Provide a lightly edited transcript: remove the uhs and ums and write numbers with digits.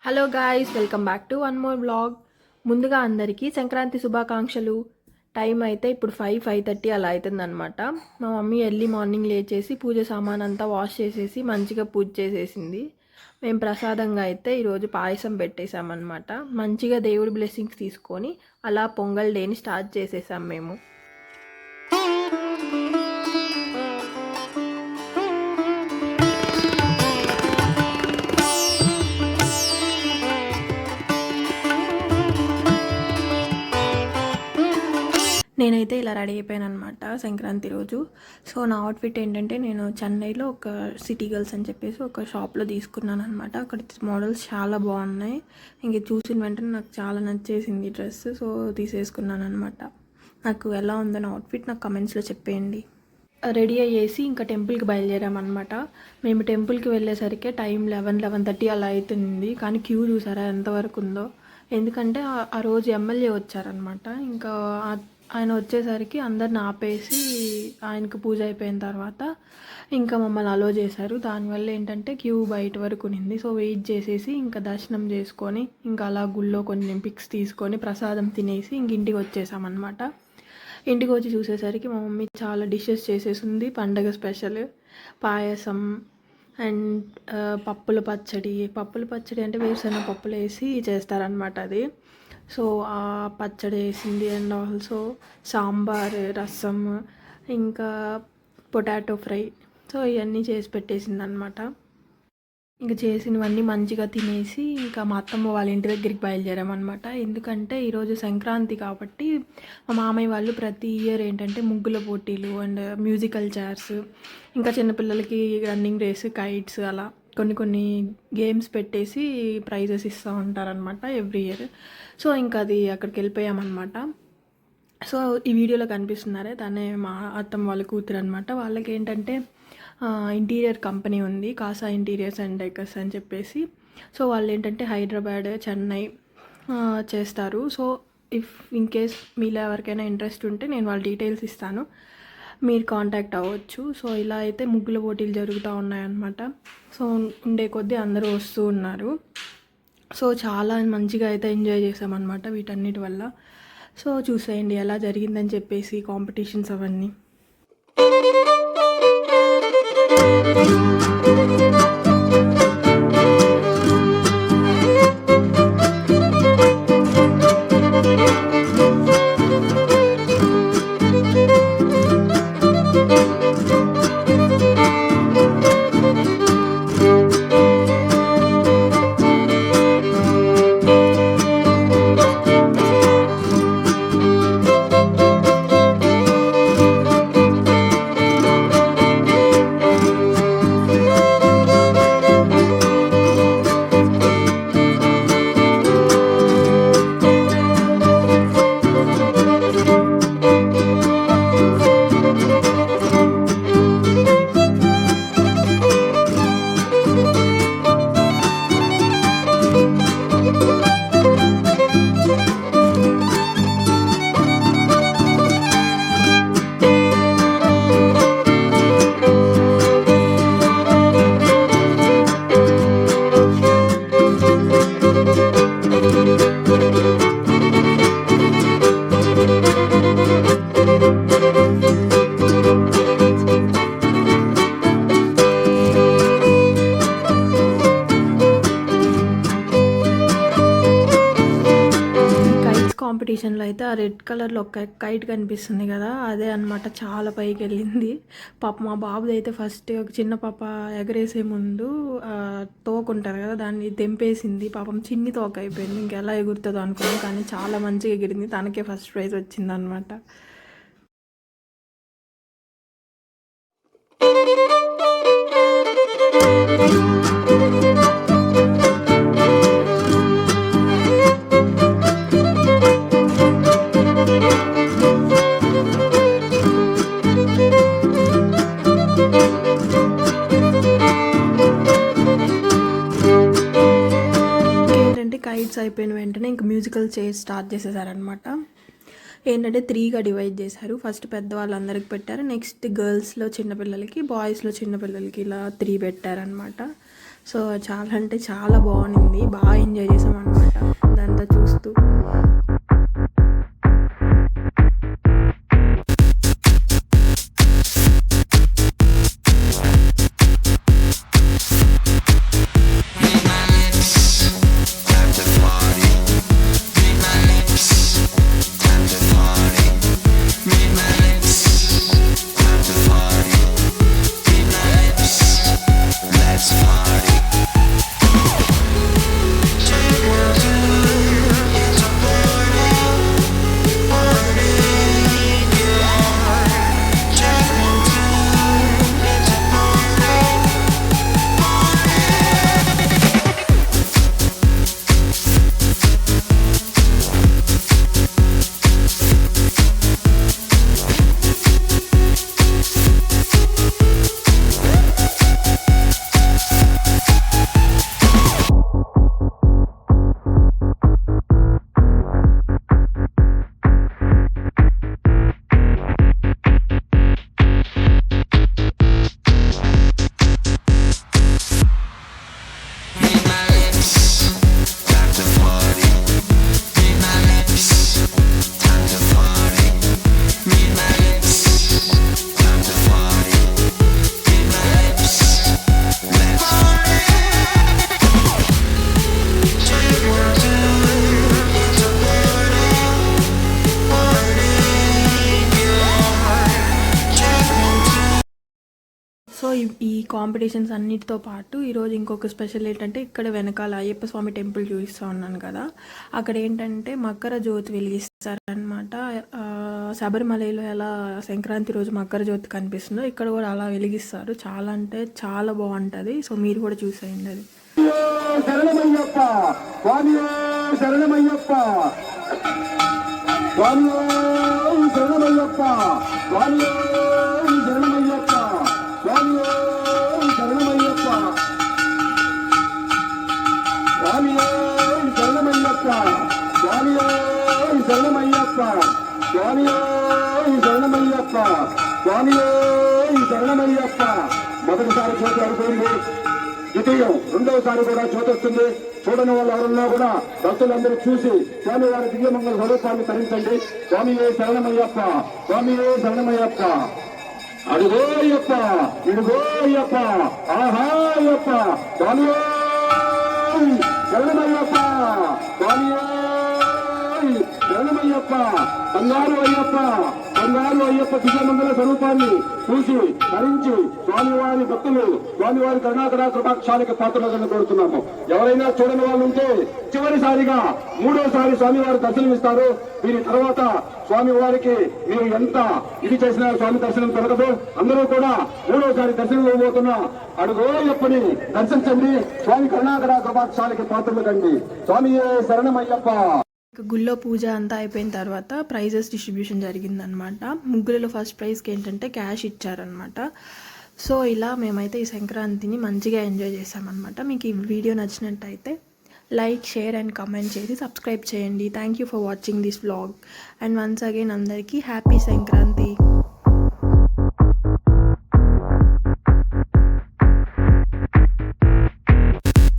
Hello guys, welcome back to one more blog. ముందుగా అందరికీ సంక్రాంతి శుభాకాంక్షలు. టైం అయితే ఇప్పుడు 5:30 అలా అవుతుందన్నమాట. మా మమ్మీ ఎర్లీ మార్నింగ్ లేచేసి పూజ సామాన్ అంతా వాష్ చేసేసి మంచిగా పూజ చేసేసింది. మేము ప్రసాదంగా అయితే ఈరోజు పాయసం పెట్టేశామన్నమాట. మంచిగా దేవుడి బ్లెస్సింగ్స్ తీసుకొని అలా పొంగల్ డేని స్టార్ట్ చేసేసాం మేము. నేనైతే ఇలా రెడీ అయిపోయాను అనమాట సంక్రాంతి రోజు. సో నా అవుట్ఫిట్ ఏంటంటే, నేను చెన్నైలో ఒక సిటీ గర్ల్స్ అని చెప్పేసి ఒక షాప్లో తీసుకున్నాను అనమాట. అక్కడ మోడల్స్ చాలా బాగున్నాయి. ఇంక చూసిన వెంటనే నాకు చాలా నచ్చేసింది డ్రెస్. సో తీసేసుకున్నాను అనమాట. నాకు ఎలా ఉందో నా అవుట్ఫిట్ నాకు కమెంట్స్లో చెప్పేయండి. రెడీ అయ్యేసి ఇంకా టెంపుల్కి బయలుదేరామన్నమాట. మేము టెంపుల్కి వెళ్ళేసరికి టైం 11:30 అలా అవుతుంది. కానీ క్యూ చూసారా ఎంతవరకు ఉందో. ఎందుకంటే ఆ రోజు ఎమ్మెల్యే వచ్చారనమాట. ఇంకా ఆయన వచ్చేసరికి అందరిని ఆపేసి ఆయనకు పూజ అయిపోయిన తర్వాత ఇంకా మమ్మల్ని అలో చేశారు. దానివల్ల ఏంటంటే క్యూ బయట వరకు ఉన్నింది. సో వెయిట్ చేసేసి ఇంకా దర్శనం చేసుకొని ఇంకా అలా గుళ్ళో కొన్ని పిక్స్ తీసుకొని ప్రసాదం తినేసి ఇంక ఇంటికి వచ్చేసామన్నమాట. ఇంటికి వచ్చి చూసేసరికి మా మమ్మీ చాలా డిషెస్ చేసేసింది. పండగ స్పెషల్ పాయసం అండ్ పప్పుల పచ్చడి అంటే వేరుశనగ పప్పులు వేసి చేస్తారనమాట అది. సో ఆ పచ్చడి వేసింది. అండ్ ఆల్సో సాంబార్, రసం, ఇంకా పొటాటో ఫ్రై. సో ఇవన్నీ చేసి పెట్టేసింది అనమాట. ఇంకా చేసినవన్నీ మంచిగా తినేసి ఇంకా మా అత్తమ్మ వాళ్ళ ఇంటి దగ్గరికి బయలుదేరామన్నమాట. ఎందుకంటే ఈరోజు సంక్రాంతి కాబట్టి మా మామయ్య వాళ్ళు ప్రతి ఇయర్ ఏంటంటే ముగ్గుల పోటీలు అండ్ మ్యూజికల్ చైర్స్, ఇంకా చిన్నపిల్లలకి రన్నింగ్ రేస్, కైట్స్, అలా కొన్ని గేమ్స్ పెట్టేసి ప్రైజెస్ ఇస్తూ ఉంటారనమాట ఎవ్రీ ఇయర్. సో ఇంకా అది అక్కడికి వెళ్ళిపోయామన్నమాట. సో ఈ వీడియోలో కనిపిస్తున్నారే తనే మా అత్తమ్మ వాళ్ళ కూతురు అనమాట. వాళ్ళకి ఏంటంటే ఇంటీరియర్ కంపెనీ ఉంది, కాసా ఇంటీరియర్స్ అండ్ డెకర్స్ అని చెప్పేసి. సో వాళ్ళు ఏంటంటే హైదరాబాద్, చెన్నై చేస్తారు. సో ఇన్ కేస్ మీలో ఎవరికైనా ఇంట్రెస్ట్ ఉంటే నేను వాళ్ళ డీటెయిల్స్ ఇస్తాను, మీరు కాంటాక్ట్ అవ్వచ్చు. సో ఇలా అయితే ముగ్గుల పోటీలు జరుగుతూ ఉన్నాయన్నమాట. సో ఉండే కొద్దీ అందరూ వస్తూ ఉన్నారు. సో చాలా మంచిగా అయితే ఎంజాయ్ చేసామన్నమాట వీటన్నిటి వల్ల. సో చూసేయండి ఎలా జరిగిందని చెప్పేసి కాంపిటీషన్స్ అవన్నీ. కాంపిటీషన్లో అయితే ఆ రెడ్ కలర్లో ఒక కైట్ కనిపిస్తుంది కదా, అదే అనమాట చాలా పైకి వెళ్ళింది. పాప మా బాబుది అయితే ఫస్ట్ ఒక చిన్న పాప ఎగరేసే ముందు తోకుంటారు కదా, దాన్ని తెంపేసింది. పాపం చిన్ని తోక అయిపోయింది. ఇంకెలా ఎగురుతుందో అనుకున్నాం, కానీ చాలా మంచిగా ఎగిరింది. తనకే ఫస్ట్ ప్రైజ్ వచ్చింది అనమాట. కైట్స్ అయిపోయిన వెంటనే ఇంక మ్యూజికల్ చైర్స్ స్టార్ట్ చేసేసారనమాట. ఏంటంటే 3గా డివైడ్ చేశారు. ఫస్ట్ పెద్దవాళ్ళందరికి పెట్టారు, నెక్స్ట్ గర్ల్స్లో చిన్నపిల్లలకి, బాయ్స్లో చిన్నపిల్లలకి ఇలా 3 పెట్టారనమాట. సో చాలా అంటే చాలా బాగుంది, బాగా ఎంజాయ్ చేసాం అనమాట ఇదంతా చూస్తూ. సో ఈ కాంపిటీషన్స్ అన్నిటితో పాటు ఈరోజు ఇంకొక స్పెషల్ ఏంటంటే, ఇక్కడ వెనకాల అయ్యప్ప స్వామి టెంపుల్ చూపిస్తూ ఉన్నాను కదా, అక్కడ ఏంటంటే మకర జ్యోతి వెలిగిస్తారనమాట. శబరిమలలో ఎలా సంక్రాంతి రోజు మకర జ్యోతి కనిపిస్తుందో ఇక్కడ కూడా అలా వెలిగిస్తారు. చాలా అంటే చాలా బాగుంటుంది. సో మీరు కూడా చూసేయండి అది. మొదటిసారి జ్యోతి అయిపోయింది, ద్వితీయం రెండవసారి కూడా జ్యోతి వస్తుంది. చూడని వాళ్ళు ఎవరున్నా కూడా భక్తులందరూ చూసి స్వామివారి దివ్యమంగళ స్వరూపాన్ని తరించండి. స్వామియే శరణమయ్యప్ప, స్వామియే శరణమయ్యప్ప, అడుగో అయ్యప్ప, ఇడుగో అయ్యప్ప, ఆహా అయ్యప్ప, స్వామియే శరణమయ్యప్ప, స్వామియే శరణమయ్యప్ప, బంగారు అయ్యప్ప, బంగారు అయ్యప్ప దివ్యమంగళ స్వరూపాన్ని చూసి ధరించి స్వామివారి భక్తులు స్వామివారి కరుణాకర కృపాక్షానికి పాత్రలను కోరుతున్నాము. ఎవరైనా చూడని వాళ్ళు ఉంటే చివరిసారిగా మూడోసారి స్వామివారి దర్శనమిస్తారు. దీని తర్వాత స్వామివారికి మీరు ఎంత ఇది చేసినా స్వామి దర్శనం దొరకదు. అందరూ కూడా మూడోసారి దర్శనం ఇవ్వబోతున్న అడుగో అయ్యప్పని దర్శించండి. స్వామి కరుణాకర కృపాక్షానికి పాత్రలు కండి. స్వామియే శరణమయ్యప్ప. గుళ్ళో పూజ అంతా అయిపోయిన తర్వాత ప్రైజెస్ డిస్ట్రిబ్యూషన్ జరిగిందనమాట. ముగ్గులలో ఫస్ట్ ప్రైజ్కి ఏంటంటే క్యాష్ ఇచ్చారనమాట. సో ఇలా మేమైతే ఈ సంక్రాంతిని మంచిగా ఎంజాయ్ చేసామన్నమాట. మీకు ఈ వీడియో నచ్చినట్టయితే లైక్, షేర్ అండ్ కామెంట్ చేసి సబ్స్క్రైబ్ చేయండి. Thank you for watching this vlog and once again అందరికీ హ్యాపీ సంక్రాంతి.